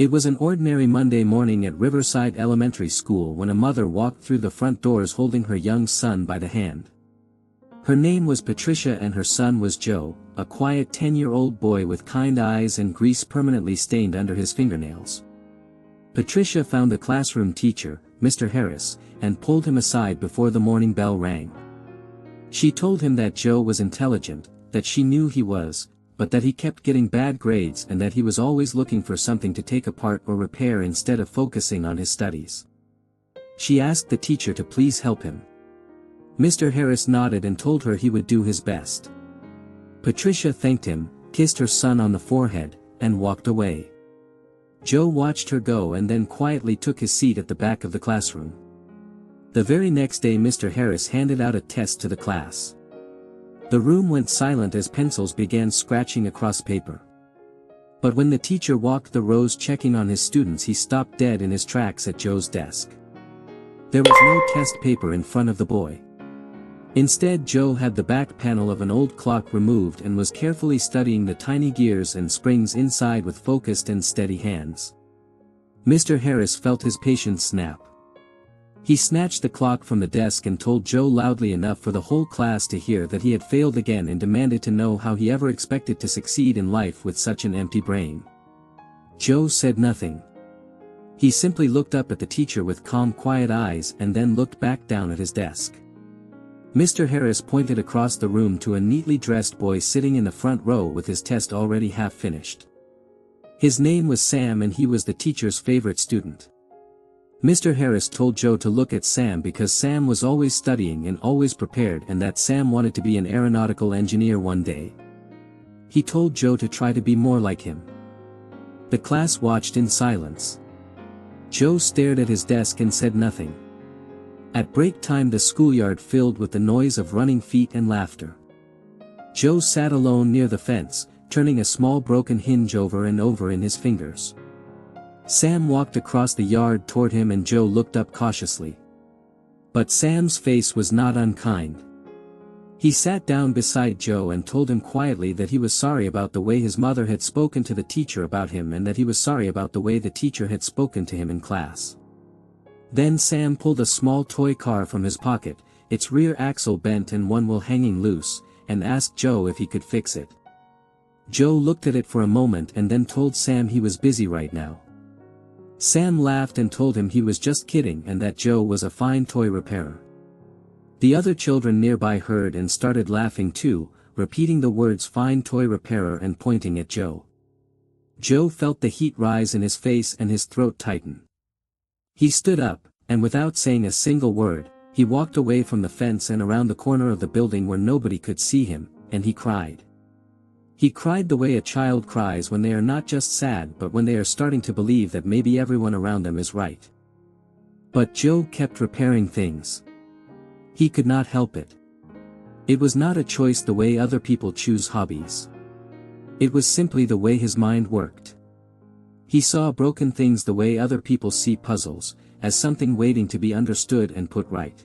It was an ordinary Monday morning at Riverside Elementary School when a mother walked through the front doors holding her young son by the hand. Her name was Patricia and her son was Joe, a quiet 10-year-old boy with kind eyes and grease permanently stained under his fingernails. Patricia found the classroom teacher, Mr. Harris, and pulled him aside before the morning bell rang. She told him that Joe was intelligent, that she knew he was, but that he kept getting bad grades and that he was always looking for something to take apart or repair instead of focusing on his studies. She asked the teacher to please help him. Mr. Harris nodded and told her he would do his best. Patricia thanked him, kissed her son on the forehead, and walked away. Joe watched her go and then quietly took his seat at the back of the classroom. The very next day Mr. Harris handed out a test to the class. The room went silent as pencils began scratching across paper. But when the teacher walked the rows checking on his students, he stopped dead in his tracks at Joe's desk. There was no test paper in front of the boy. Instead, Joe had the back panel of an old clock removed and was carefully studying the tiny gears and springs inside with focused and steady hands. Mr. Harris felt his patience snap. He snatched the clock from the desk and told Joe loudly enough for the whole class to hear that he had failed again and demanded to know how he ever expected to succeed in life with such an empty brain. Joe said nothing. He simply looked up at the teacher with calm, quiet eyes and then looked back down at his desk. Mr. Harris pointed across the room to a neatly dressed boy sitting in the front row with his test already half finished. His name was Sam and he was the teacher's favorite student. Mr. Harris told Joe to look at Sam because Sam was always studying and always prepared and that Sam wanted to be an aeronautical engineer one day. He told Joe to try to be more like him. The class watched in silence. Joe stared at his desk and said nothing. At break time the schoolyard filled with the noise of running feet and laughter. Joe sat alone near the fence, turning a small broken hinge over and over in his fingers. Sam walked across the yard toward him and Joe looked up cautiously. But Sam's face was not unkind. He sat down beside Joe and told him quietly that he was sorry about the way his mother had spoken to the teacher about him and that he was sorry about the way the teacher had spoken to him in class. Then Sam pulled a small toy car from his pocket, its rear axle bent and one wheel hanging loose, and asked Joe if he could fix it. Joe looked at it for a moment and then told Sam he was busy right now. Sam laughed and told him he was just kidding and that Joe was a fine toy repairer. The other children nearby heard and started laughing too, repeating the words "fine toy repairer" and pointing at Joe. Joe felt the heat rise in his face and his throat tighten. He stood up, and without saying a single word, he walked away from the fence and around the corner of the building where nobody could see him, and he cried. He cried the way a child cries when they are not just sad but when they are starting to believe that maybe everyone around them is right. But Joe kept repairing things. He could not help it. It was not a choice the way other people choose hobbies. It was simply the way his mind worked. He saw broken things the way other people see puzzles, as something waiting to be understood and put right.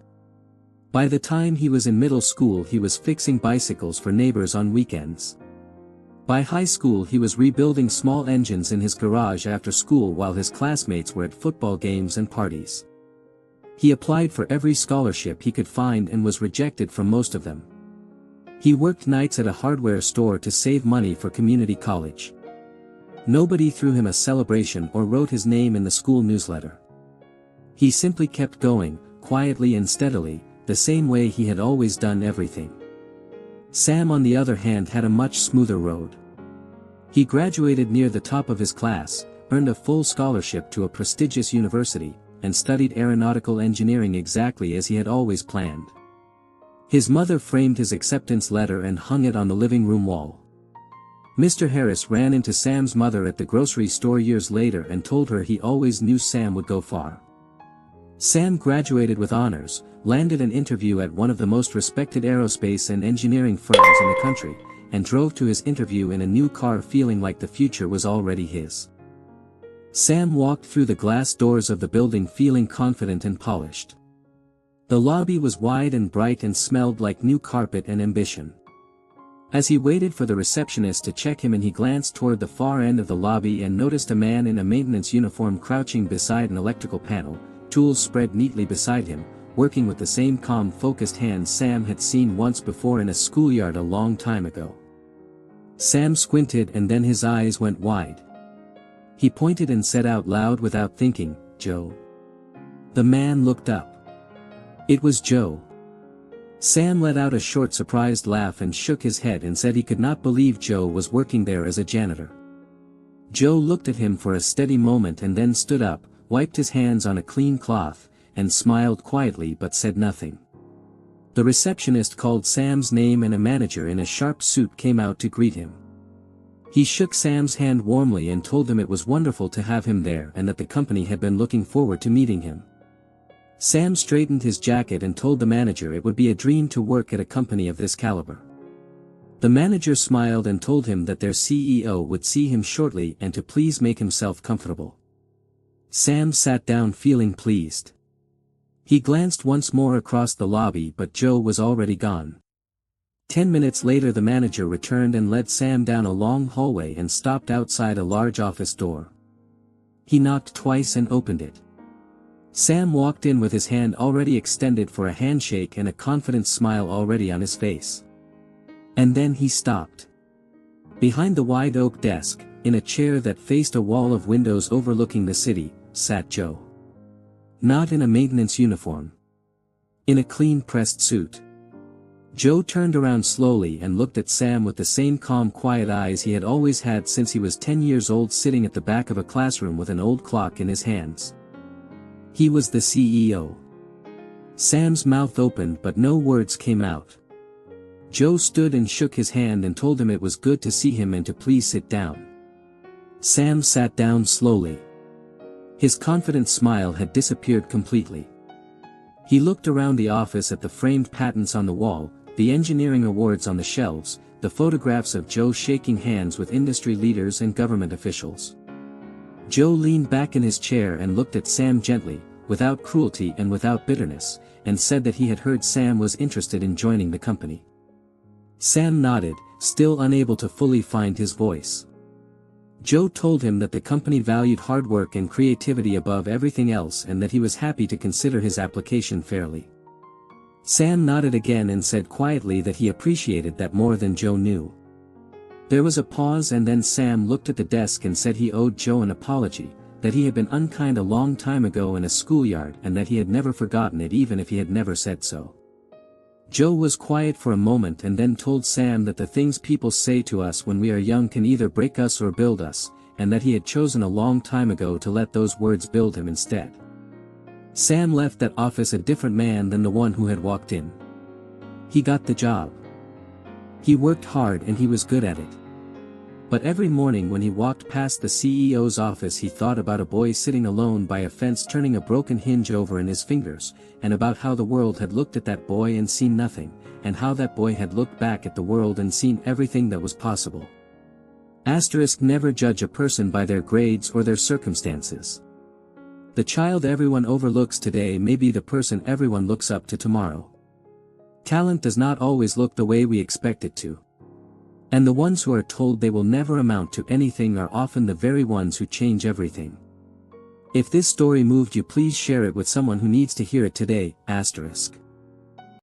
By the time he was in middle school he was fixing bicycles for neighbors on weekends. By high school he was rebuilding small engines in his garage after school while his classmates were at football games and parties. He applied for every scholarship he could find and was rejected from most of them. He worked nights at a hardware store to save money for community college. Nobody threw him a celebration or wrote his name in the school newsletter. He simply kept going, quietly and steadily, the same way he had always done everything. Sam on the other hand had a much smoother road. He graduated near the top of his class, earned a full scholarship to a prestigious university, and studied aeronautical engineering exactly as he had always planned. His mother framed his acceptance letter and hung it on the living room wall. Mr. Harris ran into Sam's mother at the grocery store years later and told her he always knew Sam would go far. Sam graduated with honors, landed an interview at one of the most respected aerospace and engineering firms in the country, and drove to his interview in a new car feeling like the future was already his. Sam walked through the glass doors of the building feeling confident and polished. The lobby was wide and bright and smelled like new carpet and ambition. As he waited for the receptionist to check him, and he glanced toward the far end of the lobby and noticed a man in a maintenance uniform crouching beside an electrical panel, tools spread neatly beside him, working with the same calm focused hands Sam had seen once before in a schoolyard a long time ago. Sam squinted and then his eyes went wide. He pointed and said out loud without thinking, "Joe." The man looked up. It was Joe. Sam let out a short surprised laugh and shook his head and said he could not believe Joe was working there as a janitor. Joe looked at him for a steady moment and then stood up, wiped his hands on a clean cloth, and smiled quietly but said nothing. The receptionist called Sam's name and a manager in a sharp suit came out to greet him. He shook Sam's hand warmly and told him it was wonderful to have him there and that the company had been looking forward to meeting him. Sam straightened his jacket and told the manager it would be a dream to work at a company of this caliber. The manager smiled and told him that their CEO would see him shortly and to please make himself comfortable. Sam sat down feeling pleased. He glanced once more across the lobby, but Joe was already gone. 10 minutes later the manager returned and led Sam down a long hallway and stopped outside a large office door. He knocked twice and opened it. Sam walked in with his hand already extended for a handshake and a confident smile already on his face. And then he stopped. Behind the wide oak desk, in a chair that faced a wall of windows overlooking the city, sat Joe. Not in a maintenance uniform. In a clean pressed suit. Joe turned around slowly and looked at Sam with the same calm quiet eyes he had always had since he was 10 years old, sitting at the back of a classroom with an old clock in his hands. He was the CEO. Sam's mouth opened but no words came out. Joe stood and shook his hand and told him it was good to see him and to please sit down. Sam sat down slowly. His confident smile had disappeared completely. He looked around the office at the framed patents on the wall, the engineering awards on the shelves, the photographs of Joe shaking hands with industry leaders and government officials. Joe leaned back in his chair and looked at Sam gently, without cruelty and without bitterness, and said that he had heard Sam was interested in joining the company. Sam nodded, still unable to fully find his voice. Joe told him that the company valued hard work and creativity above everything else and that he was happy to consider his application fairly. Sam nodded again and said quietly that he appreciated that more than Joe knew. There was a pause and then Sam looked at the desk and said he owed Joe an apology, that he had been unkind a long time ago in a schoolyard and that he had never forgotten it even if he had never said so. Joe was quiet for a moment and then told Sam that the things people say to us when we are young can either break us or build us, and that he had chosen a long time ago to let those words build him instead. Sam left that office a different man than the one who had walked in. He got the job. He worked hard and he was good at it. But every morning when he walked past the CEO's office he thought about a boy sitting alone by a fence turning a broken hinge over in his fingers, and about how the world had looked at that boy and seen nothing, and how that boy had looked back at the world and seen everything that was possible. Never judge a person by their grades or their circumstances. The child everyone overlooks today may be the person everyone looks up to tomorrow. Talent does not always look the way we expect it to. And the ones who are told they will never amount to anything are often the very ones who change everything. If this story moved you, please share it with someone who needs to hear it today.